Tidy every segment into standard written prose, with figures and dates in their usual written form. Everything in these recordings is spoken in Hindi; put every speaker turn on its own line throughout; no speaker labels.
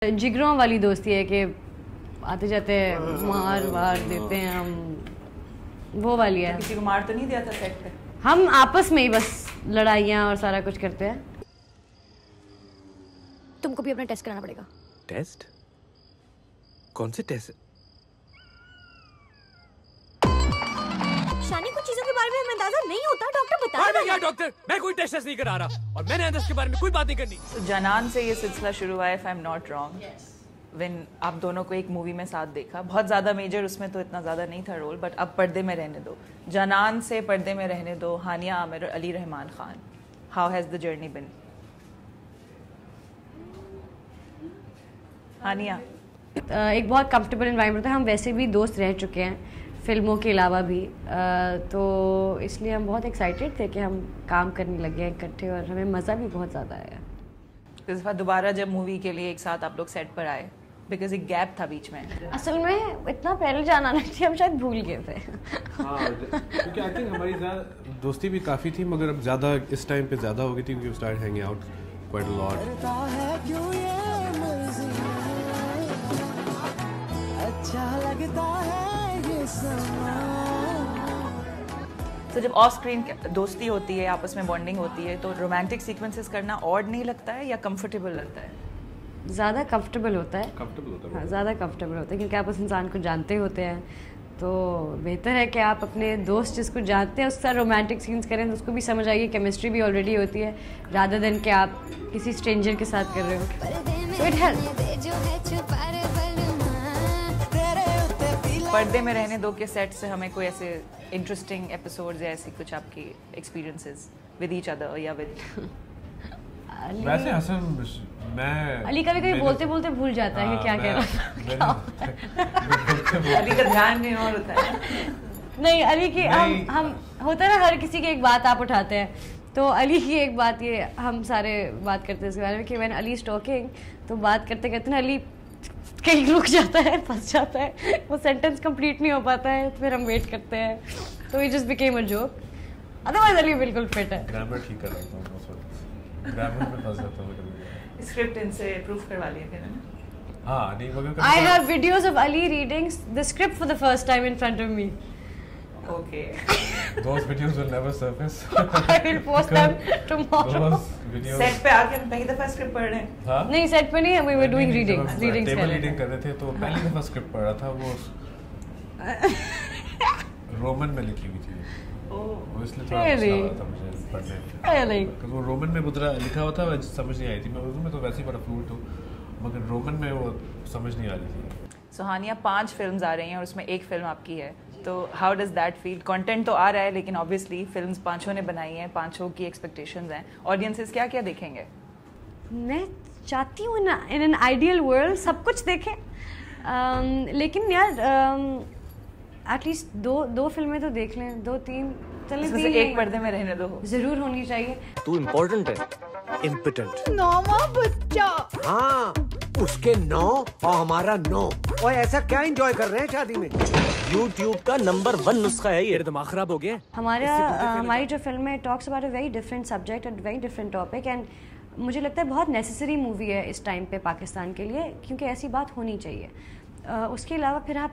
जिगरों वाली दोस्ती है कि आते जाते मार वार देते हैं हम, वो वाली है।
किसी को मार तो नहीं दिया था सेट पे?
हम आपस में ही बस लड़ाइयाँ और सारा कुछ करते हैं।
तुमको भी अपना टेस्ट कराना पड़ेगा।
टेस्ट? कौन से टेस्ट?
शानी, कुछ चीजों के बारे में हमें अंदाजा नहीं होता, डॉक्टर बता रहा है।
क्या डॉक्टर? मैं कोई टेस्ट नहीं करा रहा और मैंने अंदर के बारे में कोई बात नहीं करनी।
तो जनान से ये सिलसिला शुरू हुआ है, if I am not wrong, when आप दोनों को एक मूवी में साथ देखा। बहुत ज़्यादा मेजर उसमें तो इतना ज़्यादा नहीं था रोल, बट अब पर्दे में रहने दो। जनान से पर्दे में रहने दो, हानिया आमिर और Ali Rehman Khan, how has the journey been? Hania,
एक बहुत कंफर्टेबल एनवायरनमेंट था। हम वैसे भी दोस्त रह चुके हैं फिल्मों के अलावा भी, तो इसलिए हम बहुत एक्साइटेड थे कि हम काम करने लगे हैं इकट्ठे और हमें मज़ा भी बहुत ज़्यादा आया।
इस बार दोबारा जब मूवी के लिए एक साथ आप लोग सेट पर आए, बिकॉज एक गैप था बीच में।
असल में इतना पहले जाना नहीं थी, हम शायद भूल गए थे।
हाँ, क्योंकि आई थिंक हमारी दोस्ती भी काफ़ी थी, मगर अब ज़्यादा इस टाइम पे ज़्यादा हो गई थी क्योंकि we started hanging out quite a lot.
अच्छा लगता है ये समा।
तो जब ऑफ स्क्रीन दोस्ती होती है, आपस में बॉन्डिंग होती है, तो रोमांटिक सीक्वेंसेस करना ऑड नहीं लगता है या कंफर्टेबल लगता है?
ज़्यादा कंफर्टेबल होता है।
कंफर्टेबल होता है।
हाँ, ज़्यादा कंफर्टेबल होता है क्योंकि आप उस इंसान को जानते होते हैं, तो बेहतर है कि आप अपने दोस्त जिसको जानते हैं उसके साथ रोमांटिक सीन्स करें, तो उसको भी समझ आएगी, केमिस्ट्री भी ऑलरेडी होती है, रादर देन कि आप किसी स्ट्रेंजर के साथ कर रहे हो। So it helps.
पर्दे में रहने दो के सेट से हमें कोई ऐसे इंटरेस्टिंग एपिसोड्स या ऐसी कुछ आपकी एक्सपीरियंसेस विद ईच अदर या विद?
वैसे हसन, मैं
अली कभी बोलते बोलते भूल जाता है कि क्या कह रहा था।
अली का ध्यान नहीं और होता है।
नहीं, अली की हम होता है ना, हर किसी की एक बात आप उठाते हैं, तो अली की एक बात ये, हम सारे बात करते हैं इसके बारे में कि व्हेन अली इज टॉकिंग, तो बात करते करते ना अली कहीं रुक जाता है, फंस जाता है, वो सेंटेंस कंप्लीट नहीं हो पाता है, फिर हम वेट करते हैं, तो it just became a joke. Otherwise Ali बिल्कुल फिट है।
ग्रामर ठीक कर रहा था उस वक्त, ग्रामर में फंस जाता हूँ।
स्क्रिप्ट इनसे प्रूफ करवा लिए थे ना?
हाँ, नहीं मगर
I have videos of Ali reading the script for the first time in front of me.
Okay.
Those videos will never surface.
I will post them tomorrow.
Those videos.
Set पे आके हम पहली दफा स्क्रिप्ट पढ़ रहे हैं।
हाँ?
नहीं, सेट पे नहीं, we were doing readings कर
टेबल
रहे
रीडिंग
थे।
कर रहे थे, तो पहली दफा स्क्रिप्ट पढ़ रहा था, वो रोमन में लिखी हुई थी, वो इसलिए थोड़ा
Really?
मुश्किल था मुझे पढ़ने में।
Really?
क्योंकि वो रोमन में मुद्रा लिखा हुआ था, समझ नहीं आई थी। मैं उर्दू में तो वैसे ही बड़ा फ्लूएंट हूँ, मगर रोमन में वो समझ नहीं आ रही थी।
सुहानिया, 5 फिल्म्स आ रही हैं और उसमें एक फिल्म आपकी है, तो how does that feel? Content तो आ रहा है, लेकिन ऑब्वियसली फिल्म्स पांचों ने बनाई हैं, पांचों की एक्सपेक्टेशंस हैं, ऑडियंसेस क्या क्या देखेंगे?
मैं चाहती हूँ ना, इन एन आइडियल वर्ल्ड सब कुछ देखें, लेकिन यार एटलीस्ट दो फिल्में तो देख लें, 2-3 चलें,
इसमें
3
से एक पर्दे में रहने दो।
जरूर होनी चाहिए।
तू इम्पोर्टेंट है, इम्पोर्टेंट।
नौवा बच्चा।
हाँ, उसके 9 और हमारा 9। और ऐसा क्या एंजॉय कर रहे हैं शादी में?
YouTube का नंबर 1 नुस्खा है ये। दिमाग खराब हो गया।
हमारी जो फिल्म है talks about a very different subject and very different topic, and मुझे लगता है बहुत नेसेसरी मूवी है इस टाइम पे पाकिस्तान के लिए, क्योंकि ऐसी बात होनी चाहिए। उसके अलावा फिर आप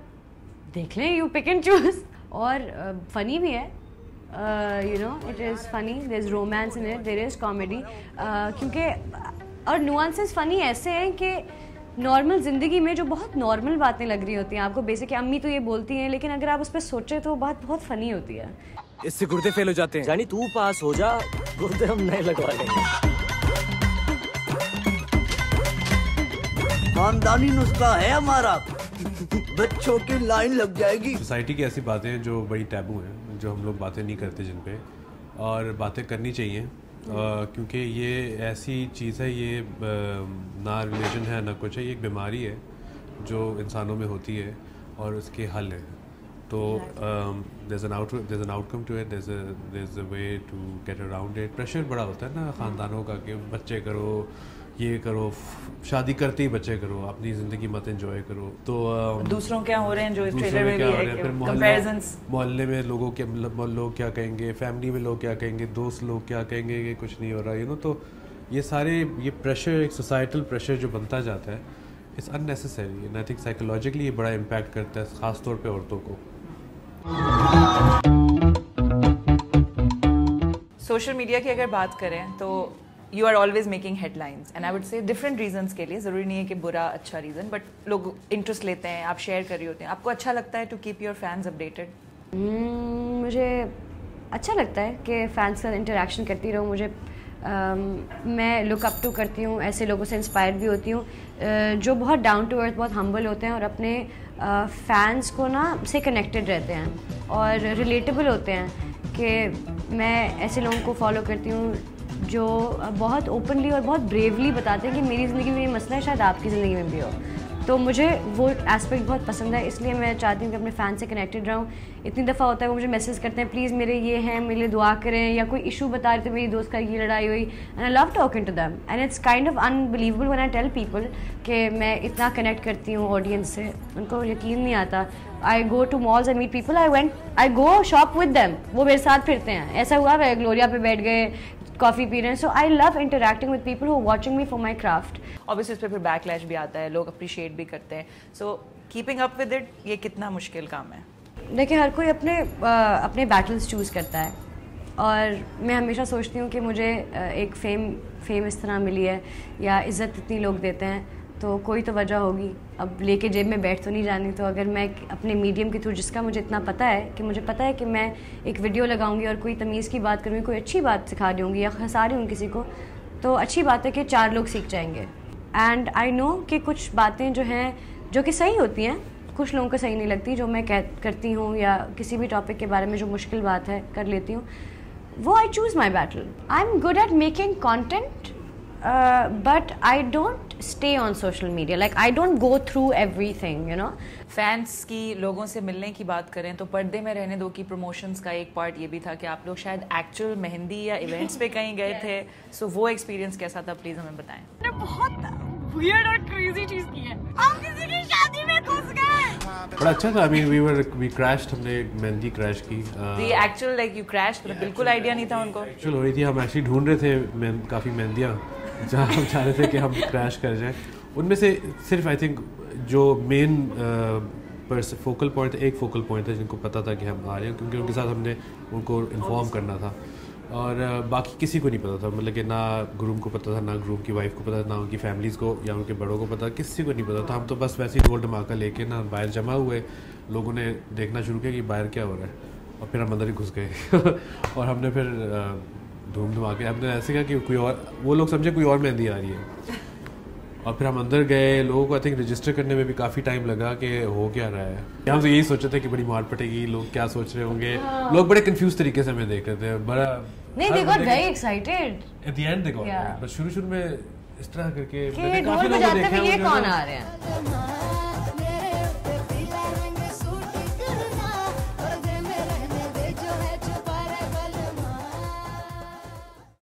देख लें, यू पिक एंड चूज, और फनी भी है, you know, it is funny, there is romance in it, there is comedy, क्योंकि और नुआंसेस फनी ऐसे हैं कि नॉर्मल ज़िंदगी में जो बहुत नॉर्मल बातें लग रही होती हैं आपको, बेसिकली अम्मी तो ये बोलती हैं, लेकिन अगर आप उस पर सोचें तो बात बहुत फ़नी होती है।
इससे गुर्दे फेल हो जाते हैं। जानी तू पास हो जा, गुर्दे हम नए लगवा लेंगे।
खानदानी नुस्खा है हमारा, बच्चों की लाइन लग जाएगी।
सोसाइटी की ऐसी बातें हैं जो बड़ी टैबू हैं, जो हम लोग बातें नहीं करते जिन पे, और बातें करनी चाहिए, क्योंकि ये ऐसी चीज़ है, ये ना रिलीजन है ना कुछ है, ये एक बीमारी है जो इंसानों में होती है और उसके हल हैं। तो there's an outcome to it, there's a way to get around it. Pressure बड़ा होता है ना ख़ानदानों का कि बच्चे करो, ये करो, शादी करते ही बच्चे करो, अपनी ज़िंदगी मत एंजॉय करो। तो
दूसरों क्या हो रहे हैं जो इस ट्रेलर में भी है, कंपैरिजंस,
मोहल्ले में लोगों के लोग क्या कहेंगे, फैमिली में लोग क्या कहेंगे, दोस्त लोग क्या कहेंगे कि कुछ नहीं हो रहा, यू नो। तो ये सारे ये प्रेशर, एक सोसाइटल प्रेशर जो बनता जाता है, it's unnecessary and I think psychologically ये बड़ा इम्पैक्ट करता है, ख़ास तौर पे औरतों को।
सोशल मीडिया की अगर बात करें तो you are always making headlines and I would say different reasons के लिए, ज़रूरी नहीं है कि बुरा अच्छा रीज़न, बट लोग इंटरेस्ट लेते हैं, आप शेयर कर रही होते हैं। आपको अच्छा लगता है to keep your fans updated?
मुझे अच्छा लगता है कि फैंस का इंटरेक्शन करती रहूँ। मुझे मैं लुक अप टू करती हूँ, ऐसे लोगों से इंस्पायर्ड भी होती हूँ जो बहुत डाउन टू अर्थ, बहुत हम्बल होते हैं और अपने फैंस को ना से कनेक्टेड रहते हैं और रिलेटेबल होते हैं। कि मैं ऐसे लोगों को फॉलो करती हूँ जो बहुत ओपनली और बहुत ब्रेवली बताते हैं कि मेरी ज़िंदगी में ये मसला है, शायद आपकी ज़िंदगी में भी हो। तो मुझे वो एस्पेक्ट बहुत पसंद है, इसलिए मैं चाहती हूँ कि अपने फ़ैन से कनेक्टेड रहूँ। इतनी दफ़ा होता है वो मुझे मैसेज करते हैं, प्लीज़ मेरे ये हैं, मेरे लिए दुआ करें, या कोई इशू बता रहे थे मेरी दोस्त का ये लड़ाई हुई, and I love talking to them and it's kind of unbelievable when I tell people कि मैं इतना कनेक्ट करती हूँ ऑडियंस से। उनको यकीन नहीं आता। I go to malls, I meet people, I go shop with them, वो मेरे साथ फिरते हैं। ऐसा हुआ वे ग्लोरिया पे बैठ गए, कॉफ़ी पी रहे हैं। So I love interacting with people who are watching me for my craft.
Obviously इस पर फिर बैकलैश भी आता है, लोग अप्रिशिएट भी करते हैं। So keeping up with it ये कितना मुश्किल काम है?
देखिए, हर कोई अपने बैटल्स चूज़ करता है और मैं हमेशा सोचती हूँ कि मुझे एक फेम इस तरह मिली है या इज़्ज़त इतनी लोग देते हैं तो कोई तो वजह होगी। अब लेके जेब में बैठ तो नहीं जानी। तो अगर मैं अपने मीडियम के थ्रू, जिसका मुझे इतना पता है कि मुझे पता है कि मैं एक वीडियो लगाऊंगी और कोई तमीज़ की बात करूँगी, कोई अच्छी बात सिखा दूँगी या हंसा रही हूँ किसी को, तो अच्छी बात है कि 4 लोग सीख जाएंगे। एंड आई नो कि कुछ बातें जो हैं जो कि सही होती हैं, कुछ लोगों को सही नहीं लगती, जो मैं करती हूँ या किसी भी टॉपिक के बारे में जो मुश्किल बात है कर लेती हूँ, वो I choose my battle. I am good at making content but I don't stay on social media, like I don't go through everything, you know.
Fans की लोगों से मिलने की बात करें तो पर्दे में रहने दो की प्रमोशंस का एक पार्ट ये भी था कि आप लोग शायद एक्चुअल मेहंदी या इवेंट्स पे कहीं गए थे। सो वो एक्सपीरियंस कैसा था, प्लीज हमें बताएं।
ने बहुत वियर्ड और क्रेजी चीज की है। हम किसी की शादी में घुस गए।
बड़ा अच्छा था। I mean, we crashed, हमने मेहंदी क्रैश की।
The actual like you crashed, मतलब बिल्कुल आइडिया नहीं था उनको।
एक्चुअल हो रही थी, हम एक्चुअली ढूंढ रहे थे काफ़ी मेहंदियाँ जहाँ हम चाह रहे थे कि हम क्रैश कर जाएं। उनमें से सिर्फ आई थिंक जो मेन फोकल पॉइंट, एक फोकल पॉइंट था जिनको पता था कि हम आ रहे हैं, क्योंकि उनके साथ हमने उनको इन्फॉर्म करना था और बाकी किसी को नहीं पता था। मतलब कि ना ग्रूम को पता था, ना ग्रूम की वाइफ को पता था, ना उनकी फैमिलीज़ को या उनके बड़ों को पता, किसी को नहीं पता था। हम तो बस वैसे ही ढोल धमाका लेके ना बाहर जमा हुए, लोगों ने देखना शुरू किया कि बाहर क्या हो रहा है और फिर हम अंदर ही घुस गए और हमने फिर धूम धमाके हमने ऐसे कहा कि कोई और, वो लोग समझे कोई और मेहंदी आ रही है और फिर हम अंदर गए। लोगों को आई थिंक रजिस्टर करने में भी काफ़ी टाइम लगा कि हो क्या रहा है। हम तो यही सोचे थे कि बड़ी मार पड़ेगी, लोग क्या सोच रहे होंगे। लोग बड़े कंफ्यूज तरीके से हमें देख रहे थे। बड़ा
नहीं, they got very excited
at the end they got, बस शुरू में इस तरह करके
कि ढोल बजाते हुए ये कौन आ रहे हैं।